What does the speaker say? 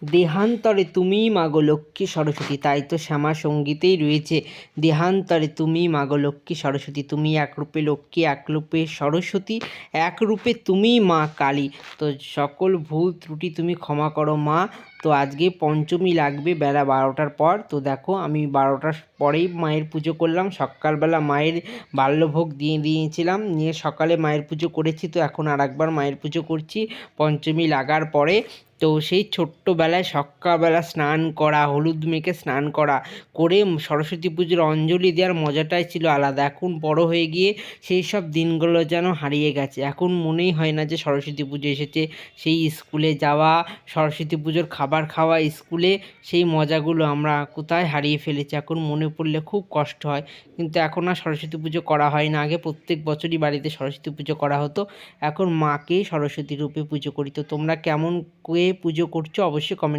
দেহান্তরে তুমিই মাগো লক্ষ্মী সরস্বতী, তাই তো শ্যামা সঙ্গীতেই রয়েছে দেহান্তরে তুমিই মাগো লক্ষ্মী সরস্বতী, তুমি একরূপে লক্ষ্মী একরূপে সরস্বতী, একরূপে তুমিই মা কালী। তো সকল ভুল ত্রুটি তুমি ক্ষমা করো মা। তো আজকে পঞ্চমী লাগবে বেলা 12টার পর। তো দেখো আমি 12টার পরেই মায়ের পুজো করলাম। সকালবেলা মায়ের বাল্যভোগ দিয়েছিলাম, নিয়ে সকালে মায়ের পুজো করেছি। তো এখন আর একবার মায়ের পুজো করছি পঞ্চমী লাগার পরে। তো সেই ছোট্টবেলায় সকালবেলা স্নান করা, হলুদ মেখে স্নান করা করে সরস্বতী পুজোর অঞ্জলি দেওয়ার মজাটাই ছিল আলাদা। এখন বড় হয়ে গিয়ে সেই সব দিনগুলো যেন হারিয়ে গেছে। এখন মনেই হয় না যে সরস্বতী পুজো এসেছে। সেই স্কুলে যাওয়া, সরস্বতী পুজোর খাবার খাওয়া স্কুলে, সেই মজাগুলো আমরা কোথায় হারিয়ে ফেলেছি। এখন মনে পড়লে খুব কষ্ট হয়। কিন্তু এখন আর সরস্বতী পুজো করা হয় না। আগে প্রত্যেক বছরই বাড়িতে সরস্বতী পুজো করা হতো। এখন মাকেই সরস্বতী রূপে পুজো করি। তো তোমরা কেমন করে পুজো করছো অবশ্যই কমেন্ট